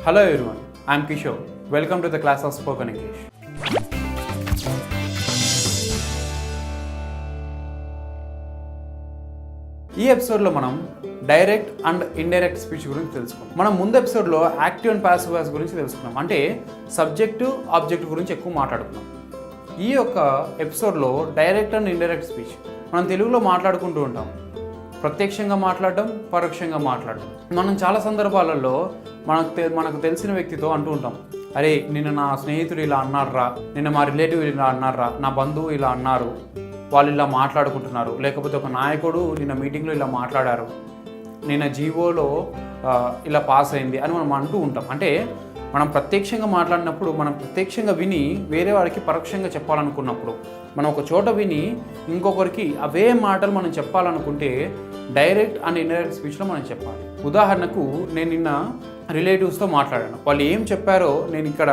Hello everyone, I am Kishore. Welcome to the class of Spoken English. ఈ ఎపిసోడ్లో మనం direct and indirect speech గురించి తెలుసుకున్నాం. మనం ముందు ఎపిసోడ్లో యాక్టివ్ అండ్ పాసివ్ వాయిస్ గురించి తెలుసుకున్నాం. అంటే సబ్జెక్టు ఆబ్జెక్ట్ గురించి ఎక్కువ మాట్లాడుకున్నాం. ఈ యొక్క ఎపిసోడ్లో డైరెక్ట్ అండ్ ఇండైరెక్ట్ స్పీచ్ మనం తెలుగులో మాట్లాడుకుంటూ ఉంటాం. ప్రత్యక్షంగా మాట్లాడడం, పరోక్షంగా మాట్లాడడం. మనం చాలా సందర్భాలలో మనకు తెలిసిన వ్యక్తితో అంటూ ఉంటాం, అరే నిన్న నా స్నేహితుడు ఇలా అన్నారా, నిన్న మా రిలేటివ్ ఇలా అన్నారా, నా బంధువు ఇలా అన్నారు, వాళ్ళు ఇలా మాట్లాడుకుంటున్నారు, లేకపోతే ఒక నాయకుడు నిన్న మీటింగ్లో ఇలా మాట్లాడారు, నిన్న జీవోలో ఇలా పాస్ అయింది అని మనం అంటూ ఉంటాం. అంటే మనం ప్రత్యక్షంగా మాట్లాడినప్పుడు, మనం ప్రత్యక్షంగా విని వేరే వారికి పరోక్షంగా చెప్పాలనుకున్నప్పుడు, మనం ఒక చోట విని ఇంకొకరికి అవే మాటలు మనం చెప్పాలనుకుంటే డైరెక్ట్ అండ్ ఇండైరెక్ట్ స్పీచ్లో మనం చెప్పాలి. ఉదాహరణకు నేను నిన్న రిలేటివ్స్తో మాట్లాడాను, వాళ్ళు ఏం చెప్పారో నేను ఇక్కడ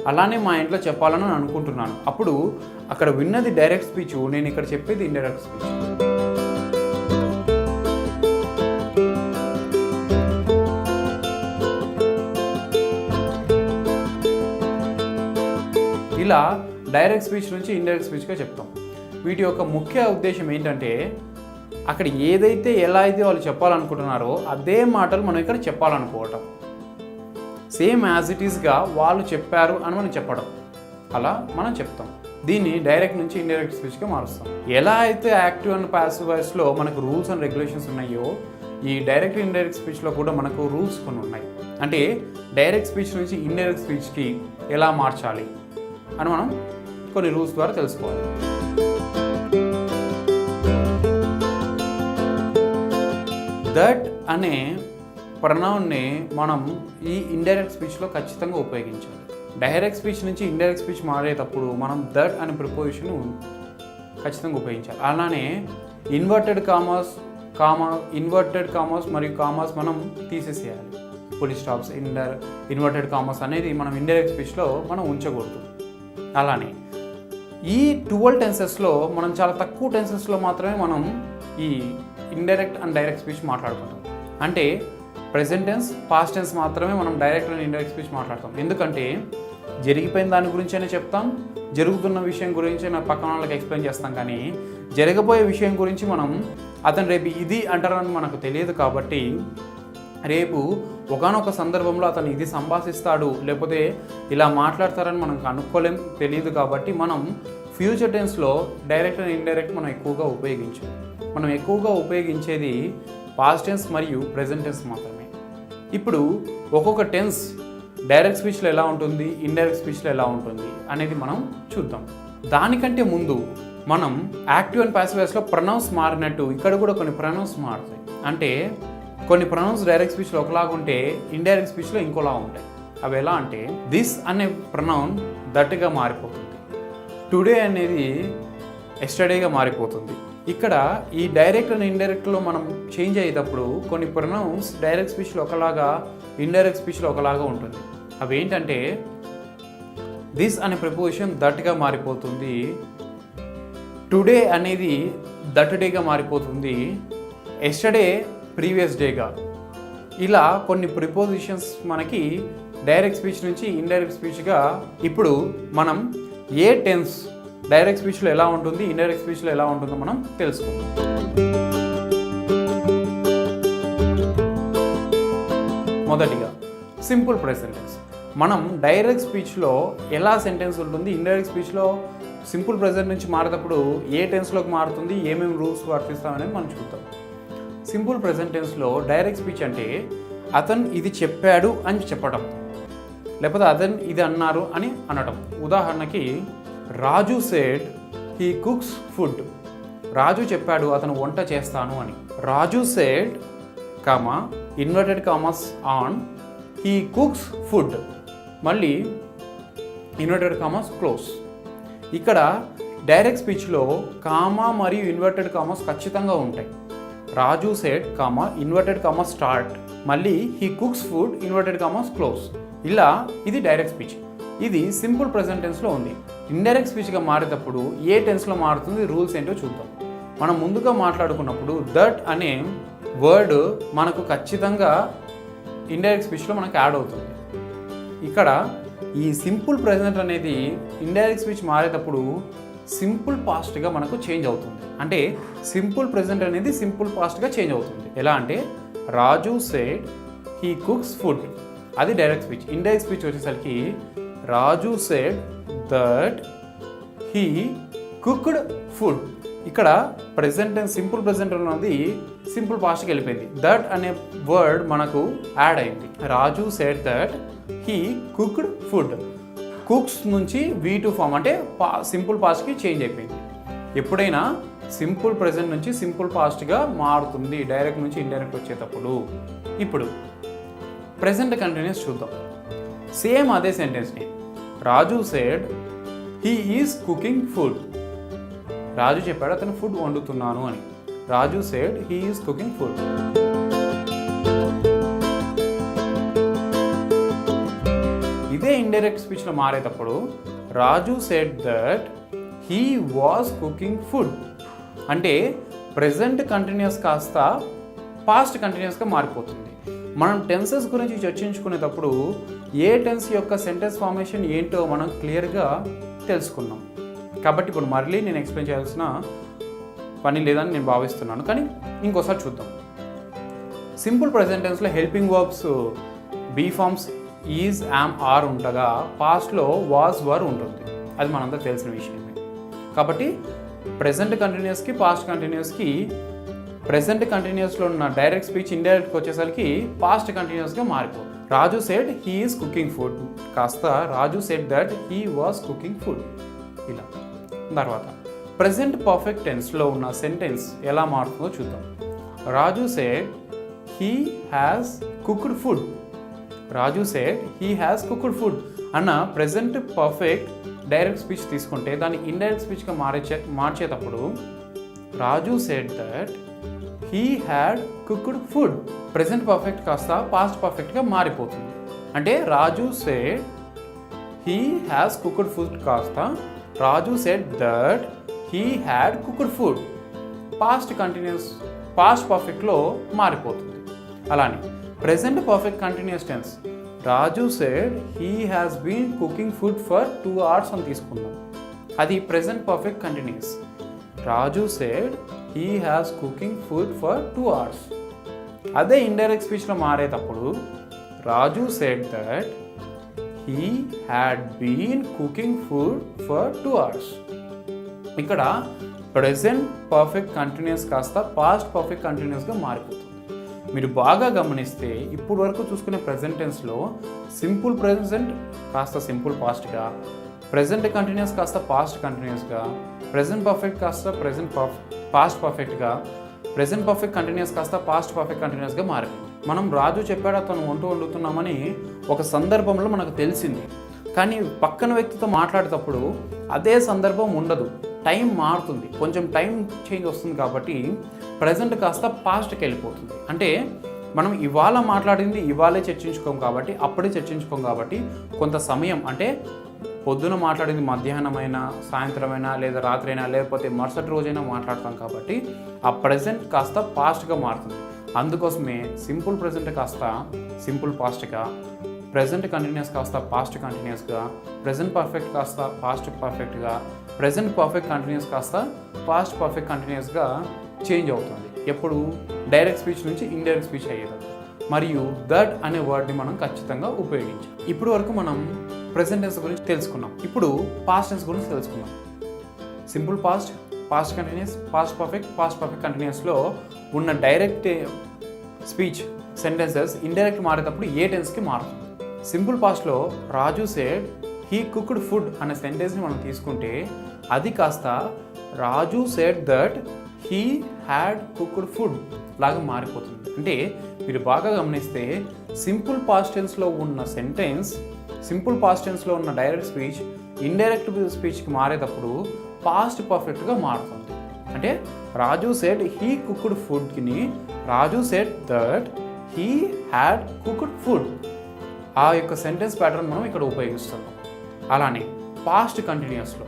అలానే మా ఇంట్లో చెప్పాలని అనుకుంటున్నాను. అప్పుడు అక్కడ విన్నది డైరెక్ట్ స్పీచ్, నేను ఇక్కడ చెప్పేది ఇండైరెక్ట్ స్పీచ్. ఇలా డైరెక్ట్ స్పీచ్ నుంచి ఇండైరెక్ట్ స్పీచ్గా చెప్తాం. వీటి యొక్క ముఖ్య ఉద్దేశం ఏంటంటే అక్కడ ఏదైతే ఎలా అయితే వాళ్ళు చెప్పాలనుకుంటున్నారో అదే మాటలు మనం ఇక్కడ చెప్పాలనుకోవటం, సేమ్ యాజ్ ఇట్ ఈస్గా వాళ్ళు చెప్పారు అని మనం చెప్పడం, అలా మనం చెప్తాం. దీన్ని డైరెక్ట్ నుంచి ఇండైరెక్ట్ స్పీచ్గా మారుస్తాం. ఎలా అయితే యాక్టివ్ అండ్ పాసివ్ వాయిస్లో మనకు రూల్స్ అండ్ రెగ్యులేషన్స్ ఉన్నాయో, ఈ డైరెక్ట్ ఇండైరెక్ట్ స్పీచ్లో కూడా మనకు రూల్స్ కొన్ని ఉన్నాయి. అంటే డైరెక్ట్ స్పీచ్ నుంచి ఇండైరెక్ట్ స్పీచ్కి ఎలా మార్చాలి అని మనం కొన్ని రూల్స్ ద్వారా తెలుసుకోవాలి. దట్ అనే ప్రొనౌన్ని మనం ఈ ఇండైరెక్ట్ స్పీచ్లో ఖచ్చితంగా ఉపయోగించాలి. డైరెక్ట్ స్పీచ్ నుంచి ఇండైరెక్ట్ స్పీచ్ మారేటప్పుడు మనం దట్ అనే ప్రిపోజిషన్ ఖచ్చితంగా ఉపయోగించాలి. అలానే ఇన్వర్టెడ్ కామర్స్ మరియు కామర్స్ మనం తీసేసేయాలి. ఫుల్ స్టాప్స్, ఇన్వర్టెడ్ కామర్స్ అనేది మనం ఇండైరెక్ట్ స్పీచ్లో మనం ఉంచకూడదు. అలానే ఈ 12 టెన్సెస్లో మనం చాలా తక్కువ టెన్సెస్లో మాత్రమే మనం ఈ ఇండైరెక్ట్ అండ్ డైరెక్ట్ స్పీచ్ మాట్లాడుకుంటాం. అంటే ప్రెజెంట్ టెన్స్, పాస్ట్ టెన్స్ మాత్రమే మనం డైరెక్ట్ అండ్ ఇండైరెక్ట్ స్పీచ్ మాట్లాడతాం. ఎందుకంటే జరిగిపోయిన దాని గురించైనా చెప్తాం, జరుగుతున్న విషయం గురించి పక్కన వాళ్ళకి ఎక్స్ప్లెయిన్ చేస్తాం. కానీ జరగబోయే విషయం గురించి మనం అతను రేపు ఇది అంటారని మనకు తెలియదు. కాబట్టి రేపు ఒకానొక సందర్భంలో అతను ఇది సంభాషిస్తాడు, లేకపోతే ఇలా మాట్లాడతారని మనం అనుకోలేం, తెలియదు. కాబట్టి మనం ఫ్యూచర్ టెన్స్లో డైరెక్ట్ అండ్ ఇండైరెక్ట్ మనం ఎక్కువగా ఉపయోగించాం. మనం ఎక్కువగా ఉపయోగించేది పాస్ట్ టెన్స్ మరియు ప్రెజెంట్ టెన్స్ మాత్రమే. ఇప్పుడు ఒక్కొక్క టెన్స్ డైరెక్ట్ స్పీచ్లో ఎలా ఉంటుంది, ఇండైరెక్ట్ స్పీచ్లో ఎలా ఉంటుంది అనేది మనం చూద్దాం. దానికంటే ముందు మనం యాక్టివ్ అండ్ పాసివ్ వాయిస్లో ప్రొనౌన్స్ మారినట్టు ఇక్కడ కూడా కొన్ని ప్రొనౌన్స్ మారుతాయి. అంటే కొన్ని ప్రొనౌన్స్ డైరెక్ట్ స్పీచ్లో ఒకలాగా ఉంటే ఇండైరెక్ట్ స్పీచ్లో ఇంకోలా ఉంటాయి. అవి ఎలా అంటే దిస్ అనే ప్రొనౌన్ దట్గా మారిపోతుంది, టుడే అనేది ఎస్టర్డేగా మారిపోతుంది. ఇక్కడ ఈ డైరెక్ట్ అండ్ ఇండైరెక్ట్లో మనం చేంజ్ అయ్యేటప్పుడు కొన్ని ప్రొనౌన్స్ డైరెక్ట్ స్పీచ్లో ఒకలాగా, ఇండైరెక్ట్ స్పీచ్లో ఒకలాగా ఉంటుంది. అవి ఏంటంటే దిస్ అనే ప్రిపోజిషన్ దట్గా మారిపోతుంది, టుడే అనేది దట్ డేగా మారిపోతుంది, ఎస్టర్డే ప్రీవియస్ డేగా. ఇలా కొన్ని ప్రిపోజిషన్స్ మనకి డైరెక్ట్ స్పీచ్ నుంచి ఇండైరెక్ట్ స్పీచ్గా. ఇప్పుడు మనం ఏ టెన్స్ డైరెక్ట్ స్పీచ్లో ఎలా ఉంటుంది, ఇండైరెక్ట్ స్పీచ్లో ఎలా ఉంటుందో మనం తెలుసుకుందాం. మొదటిగా సింపుల్ ప్రెజెంట్ టెన్స్. మనం డైరెక్ట్ స్పీచ్లో ఎలా సెంటెన్స్ ఉంటుంది, ఇండైరెక్ట్ స్పీచ్లో సింపుల్ ప్రెజెంట్ నుంచి మారేటప్పుడు ఏ టెన్స్లోకి మారుతుంది, ఏమేమి రూల్స్ వర్తిస్తామనేది మనం చూద్దాం. సింపుల్ ప్రెజెంట్ టెన్స్లో డైరెక్ట్ స్పీచ్ అంటే అతను ఇది చెప్పాడు అని చెప్పడం, లేకపోతే అతను ఇది అన్నారు అని అనడం. ఉదాహరణకి Raju said he cooks food. Raju చెప్పాడు అతను వంట చేస్తాను అని. Raju said comma inverted commas on he cooks food, మళ్ళీ ఇన్వర్టెడ్ కామర్స్ క్లోజ్. ఇక్కడ డైరెక్ట్ స్పీచ్లో కామా మరియు ఇన్వర్టెడ్ కామర్స్ ఖచ్చితంగా ఉంటాయి. Raju said comma inverted commas start, మళ్ళీ he cooks food inverted commas close. ఇలా ఇది డైరెక్ట్ స్పీచ్. ఇది సింపుల్ ప్రెజెంట్ టెన్స్లో ఉంది. ఇండైరెక్ట్ స్పీచ్గా మారేటప్పుడు ఏ టెన్స్లో మారుతుంది, రూల్స్ ఏంటో చూద్దాం. మనం ముందుగా మాట్లాడుకున్నప్పుడు దట్ అనే వర్డ్ మనకు ఖచ్చితంగా ఇండైరెక్ట్ స్పీచ్లో మనకు యాడ్ అవుతుంది. ఇక్కడ ఈ సింపుల్ ప్రెజెంట్ అనేది ఇండైరెక్ట్ స్పీచ్ మారేటప్పుడు సింపుల్ పాస్ట్గా మనకు చేంజ్ అవుతుంది. అంటే సింపుల్ ప్రెజెంట్ అనేది సింపుల్ పాస్ట్గా చేంజ్ అవుతుంది. ఎలా అంటే Raju said he cooks food, అది డైరెక్ట్ స్పీచ్. ఇండైరెక్ట్ స్పీచ్ వచ్చేసరికి Raju said that he cooked food. ఇక్కడ ప్రెజెంట్ సింపుల్ ప్రెజెంట్ ఉన్నది సింపుల్ పాస్ట్కి వెళ్ళిపోయింది. దట్ అనే వర్డ్ మనకు యాడ్ అయింది. Raju said that he cooked food. Cooks నుంచి V2 ఫామ్ అంటే సింపుల్ పాస్ట్కి చేంజ్ అయిపోయింది. ఎప్పుడైనా సింపుల్ ప్రెజెంట్ నుంచి సింపుల్ పాస్ట్గా మారుతుంది డైరెక్ట్ నుంచి ఇండైరెక్ట్ వచ్చేటప్పుడు. ఇప్పుడు ప్రెజెంట్ కంటిన్యూస్ చూద్దాం. సేమ్ అదే సెంటెన్స్ని Raju said he is cooking food. Raju చెప్పాడు అతను ఫుడ్ వండుతున్నాను అని. Raju said he is cooking food. ఇదే ఇండైరెక్ట్ స్పీచ్లో మారేటప్పుడు Raju said that he was cooking food. అంటే ప్రెజెంట్ కంటిన్యూస్ కాస్త పాస్ట్ కంటిన్యూస్గా మారిపోతుంది. మనం టెన్సెస్ గురించి చర్చించుకునేటప్పుడు ఏ టెన్స్ యొక్క సెంటెన్స్ ఫార్మేషన్ ఏంటో మనం క్లియర్గా తెలుసుకున్నాం. కాబట్టి ఇప్పుడు మళ్ళీ నేను ఎక్స్ప్లెయిన్ చేయాల్సిన పని లేదని నేను భావిస్తున్నాను. కానీ ఇంకోసారి చూద్దాం. సింపుల్ ప్రెజెంట్ టెన్స్లో helping verbs be forms is, am, are ఉండగా పాస్ట్లో వాజ్, వర్ ఉంటుంది. అది మనంతా తెలిసిన విషయమే. కాబట్టి ప్రెజెంట్ కంటిన్యూస్కి పాస్ట్ కంటిన్యూస్కి ప్రెజెంట్ కంటిన్యూస్లో ఉన్న డైరెక్ట్ స్పీచ్ ఇండైరెక్ట్కి వచ్చేసరికి పాస్ట్ కంటిన్యూస్గా మారిపోతుంది. Raju said he is cooking food కాస్త Raju said that he was cooking food. ఇలా తర్వాత ప్రెజెంట్ పర్ఫెక్ట్ టెన్స్లో ఉన్న సెంటెన్స్ ఎలా మారుతుందో చూద్దాం. Raju said he has cooked food. Raju said he has cooked food అన్న ప్రెజెంట్ పర్ఫెక్ట్ డైరెక్ట్ స్పీచ్ తీసుకుంటే దాన్ని ఇండైరెక్ట్ స్పీచ్గా మార్చేటప్పుడు Raju said that he had cooked food. Present perfect కాస్త పాస్ట్ పర్ఫెక్ట్గా మారిపోతుంది. అంటే Raju said he has cooked food కాస్త Raju said that he had cooked food. Past continuous past పర్ఫెక్ట్లో మారిపోతుంది. అలానే present perfect continuous tense Raju said he has been cooking food for 2 hours అని తీసుకుందాం. అది present perfect continuous. Raju said he has cooking food for 2 hours. అదే indirect స్పీచ్లో మారేటప్పుడు Raju said that he had been cooking food for 2 hours. ఇక్కడ present perfect continuous కాస్త past perfect కంటిన్యూస్గా మారిపోతుంది. మీరు బాగా గమనిస్తే ఇప్పుడు వరకు చూసుకునే ప్రెజెంట్ టెన్స్లో సింపుల్ ప్రెజెంట్ కాస్త సింపుల్ పాస్ట్గా, ప్రెజెంట్ కంటిన్యూస్ కాస్త పాస్ట్ కంటిన్యూస్గా, ప్రెజెంట్ పర్ఫెక్ట్ కాస్త పాస్ట్ పర్ఫెక్ట్గా, ప్రెజెంట్ పర్ఫెక్ట్ కంటిన్యూస్ కాస్త పాస్ట్ పర్ఫెక్ట్ కంటిన్యూస్గా మారింది. మనం రాజు చెప్పాడు అతను వండుతున్నామని ఒక సందర్భంలో మనకు తెలిసింది. కానీ పక్కన వ్యక్తితో మాట్లాడేటప్పుడు అదే సందర్భం ఉండదు, టైం మారుతుంది, కొంచెం టైం చేంజ్ వస్తుంది. కాబట్టి ప్రజెంట్ కాస్త పాస్ట్కి వెళ్ళిపోతుంది. అంటే మనం ఇవాళ మాట్లాడింది ఇవాళే చర్చించుకోం కాబట్టి, అప్పుడే చర్చించుకోం కాబట్టి కొంత సమయం అంటే పొద్దున మాట్లాడింది మధ్యాహ్నమైనా, సాయంత్రమైనా, లేదా రాత్రి అయినా, లేకపోతే మరుసటి రోజైనా మాట్లాడతాం కాబట్టి ఆ ప్రజెంట్ కాస్త పాస్ట్గా మారుతుంది. అందుకోసమే సింపుల్ ప్రెజెంట్ కాస్త సింపుల్ పాస్ట్గా, ప్రెజెంట్ కంటిన్యూస్ కాస్త పాస్ట్ కంటిన్యూస్గా, ప్రెజెంట్ పర్ఫెక్ట్ కాస్త పాస్ట్ పర్ఫెక్ట్గా, ప్రెజెంట్ పర్ఫెక్ట్ కంటిన్యూస్ కాస్త పాస్ట్ పర్ఫెక్ట్ కంటిన్యూస్గా చేంజ్ అవుతుంది. ఎప్పుడు డైరెక్ట్ స్పీచ్ నుంచి ఇండైరెక్ట్ స్పీచ్ అయ్యేది. మరియు దట్ అనే వర్డ్ని మనం ఖచ్చితంగా ఉపయోగించాం. ఇప్పుడు వరకు మనం ప్రెజెంట్ టెన్స్ గురించి తెలుసుకున్నాం. ఇప్పుడు పాస్ట్ టెన్స్ గురించి తెలుసుకున్నాం. Simple past, past continuous, past perfect కంటిన్యూస్లో ఉన్న డైరెక్ట్ స్పీచ్ సెంటెన్సెస్ ఇండైరెక్ట్ మారేటప్పుడు ఏ టెన్స్కి మారుతుంది. సింపుల్ పాస్ట్లో Raju said he cooked food అనే సెంటెన్స్ని మనం తీసుకుంటే అది కాస్త Raju said that he had cooked food లాగా మారిపోతుంది. అంటే మీరు బాగా గమనిస్తే సింపుల్ పాస్ట్ టెన్స్లో ఉన్న సెంటెన్స్, సింపుల్ పాస్ట్ టెన్స్లో ఉన్న డైరెక్ట్ స్పీచ్ ఇండైరెక్ట్ స్పీచ్కి మారేటప్పుడు పాస్ట్ పర్ఫెక్ట్గా మారుతుంది. అంటే రాజు సెడ్ హీ కుక్డ్ ఫుడ్ని Raju said that he had cooked food. ఆ యొక్క సెంటెన్స్ ప్యాటర్న్ మనం ఇక్కడ ఉపయోగిస్తున్నాం. అలానే పాస్ట్ కంటిన్యూస్లో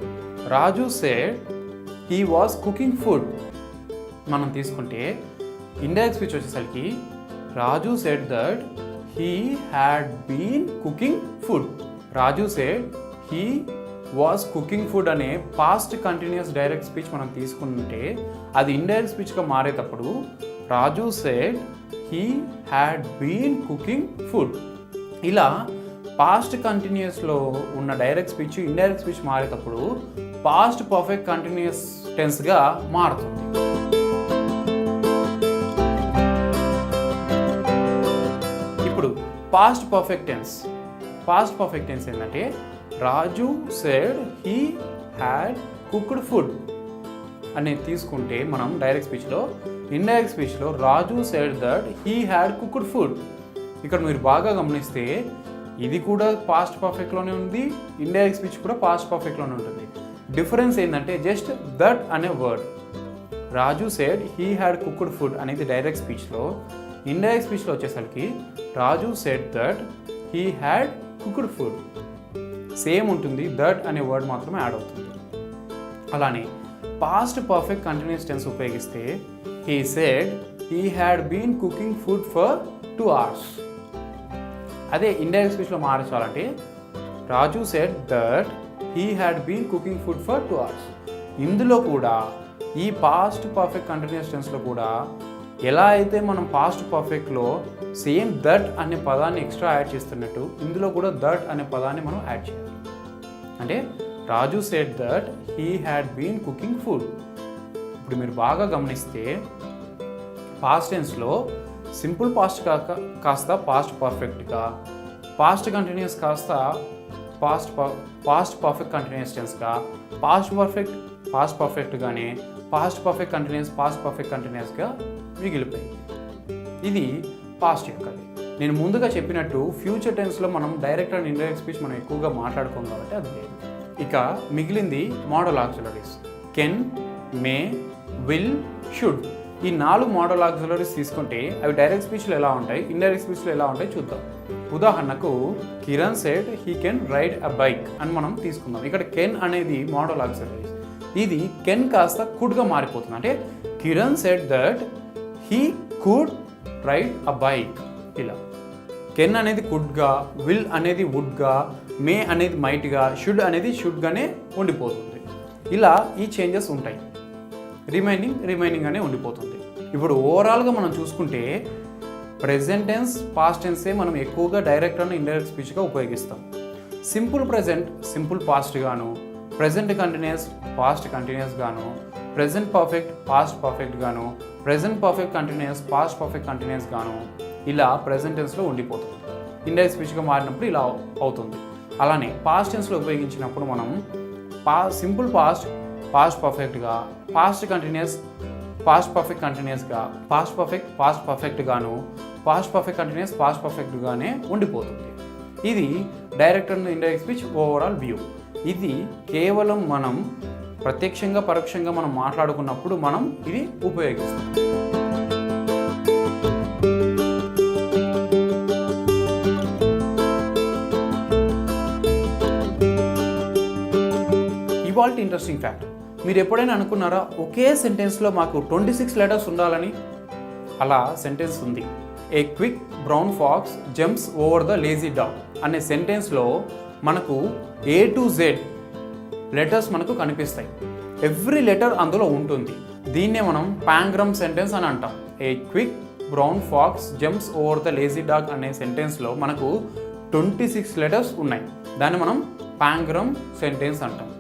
Raju said he was cooking food మనం తీసుకుంటే ఇండైరెక్ట్ స్పీచ్ వచ్చేసరికి Raju said that he had been cooking food. Raju said he was cooking food అనే పాస్ట్ కంటిన్యూస్ డైరెక్ట్ స్పీచ్ మనం తీసుకుంటే అది indirect స్పీచ్గా మారేటప్పుడు Raju said he had been cooking food. ఇలా past కంటిన్యూస్లో ఉన్న డైరెక్ట్ స్పీచ్ ఇండైరెక్ట్ స్పీచ్ మారేటప్పుడు పాస్ట్ పర్ఫెక్ట్ కంటిన్యూస్ టెన్స్గా మారుతుంది. ఇప్పుడు పాస్ట్ పర్ఫెక్ట్ టెన్స్ ఏంటంటే Raju said he had cooked food అనేది తీసుకుంటే మనం డైరెక్ట్ స్పీచ్లో, ఇండైరెక్ట్ స్పీచ్లో Raju said that he had cooked food. ఇక్కడ మీరు బాగా గమనిస్తే ఇది కూడా పాస్ట్ పర్ఫెక్ట్లోనే ఉంది, ఇండైరెక్ట్ స్పీచ్ కూడా పాస్ట్ పర్ఫెక్ట్లోనే ఉంటుంది. డిఫరెన్స్ ఏంటంటే జస్ట్ దట్ అనే word. Raju said he had cooked food అనేది డైరెక్ట్ స్పీచ్లో, ఇండైరెక్ట్ స్పీచ్లో వచ్చేసరికి Raju said that he had cooked food same ఉంటుంది, దట్ అనే వర్డ్ మాత్రమే యాడ్ అవుతుంది. అలానే పాస్ట్ పర్ఫెక్ట్ కంటిన్యూస్ టెన్స్ ఉపయోగిస్తే he said he had been cooking food for 2 hours. అదే ఇండైరెక్ట్ స్పీచ్లో మార్చాలంటే Raju said that he had been cooking food for 2 hours. ఇందులో కూడా ఈ పాస్ట్ పర్ఫెక్ట్ కంటిన్యూస్ టెన్స్లో కూడా ఎలా అయితే మనం పాస్ట్ పర్ఫెక్ట్లో సేమ్ దట్ అనే పదాన్ని ఎక్స్ట్రా యాడ్ చేస్తున్నట్టు ఇందులో కూడా దట్ అనే పదాన్ని మనం యాడ్ చేయాలి. అంటే Raju said that he had been cooking food. ఇప్పుడు మీరు బాగా గమనిస్తే పాస్ట్ టెన్స్లో సింపుల్ పాస్ట్ కాస్త పాస్ట్ పర్ఫెక్ట్గా, పాస్ట్ కంటిన్యూస్ కాస్త పాస్ట్ పర్ఫెక్ట్ కంటిన్యూస్ టెన్స్గా, పాస్ట్ పర్ఫెక్ట్గానే పాస్ట్ పర్ఫెక్ట్ కంటిన్యూస్గా మిగిలిపోయింది. ఇది పాస్ట్ యొక్కది. నేను ముందుగా చెప్పినట్టు ఫ్యూచర్ టెన్స్లో మనం డైరెక్ట్ అండ్ ఇండైరెక్ట్ స్పీచ్ మనం ఎక్కువగా మాట్లాడుకోం కాబట్టి అది లేదు. ఇక మిగిలింది model auxiliaries. Can, May, will, should. ఈ 4 మోడల్ ఆక్సిలరీస్ తీసుకుంటే అవి డైరెక్ట్ స్పీచ్లో ఎలా ఉంటాయి, ఇండైరెక్ట్ స్పీచ్లో ఎలా ఉంటాయి చూద్దాం. ఉదాహరణకు Kiran said he can ride a bike అని మనం తీసుకుందాం. ఇక్కడ కెన్ అనేది మోడల్ ఆక్సిలరీస్. ఇది కెన్ కాస్త కుడ్గా మారిపోతుంది. అంటే Kiran said that he could ride a bike. ఇలా కెన్ అనేది కుడ్గా, విల్ అనేది వుడ్గా, మే అనేది మైట్గా, షుడ్ అనేది షుడ్గానే ఉండిపోతుంది. ఇలా ఈ చేంజెస్ ఉంటాయి. రిమైనింగ్ అనే ఉండిపోతుంది. ఇప్పుడు ఓవరాల్గా మనం చూసుకుంటే ప్రెజెంట్ టెన్స్, పాస్ట్ టెన్సే మనం ఎక్కువగా డైరెక్ట్ అండ్ ఇండైరెక్ట్ స్పీచ్గా ఉపయోగిస్తాం. సింపుల్ ప్రెజెంట్ సింపుల్ పాస్ట్ గాను, ప్రెజెంట్ కంటిన్యూస్ పాస్ట్ కంటిన్యూస్ గాను, ప్రెజెంట్ పర్ఫెక్ట్ పాస్ట్ పర్ఫెక్ట్ గాను, present perfect continuous past perfect continuous గాను ఇలా ప్రెజెంట్ టెన్స్లో ఉండిపోతుంది. ఇండైరెక్ట్ స్పీచ్గా మారినప్పుడు ఇలా అవుతుంది. అలానే పాస్ట్ టెన్స్లో ఉపయోగించినప్పుడు మనం సింపుల్ పాస్ట్ పర్ఫెక్ట్గా, పాస్ట్ కంటిన్యూస్ పాస్ట్ పర్ఫెక్ట్ కంటిన్యూస్గా, పాస్ట్ పర్ఫెక్ట్ గాను, పాస్ట్ పర్ఫెక్ట్ కంటిన్యూస్ పాస్ట్ పర్ఫెక్ట్గానే ఉండిపోతుంది. ఇది direct and indirect speech overall view. ఇది కేవలం మనం ప్రత్యక్షంగా పరోక్షంగా మనం మాట్లాడుకున్నప్పుడు మనం ఇది ఉపయోగిస్తాం. ఇవాల్టి ఇంట్రెస్టింగ్ ఫ్యాక్ట్, మీరు ఎప్పుడైనా అనుకున్నారా ఒకే సెంటెన్స్లో మాకు 26 లెటర్స్ ఉండాలని? అలా సెంటెన్స్ ఉంది. A quick brown fox jumps over the lazy dog అనే సెంటెన్స్లో మనకు A to Z లెటర్స్ మనకు కనిపిస్తాయి. ఎవ్రీ లెటర్ అందులో ఉంటుంది. దీన్నే మనం పాంగ్రమ్ సెంటెన్స్ అని అంటాం. A quick brown fox jumps over the lazy dog అనే సెంటెన్స్లో మనకు 26 లెటర్స్ ఉన్నాయి. దాన్ని మనం పాంగ్రమ్ సెంటెన్స్ అంటాం.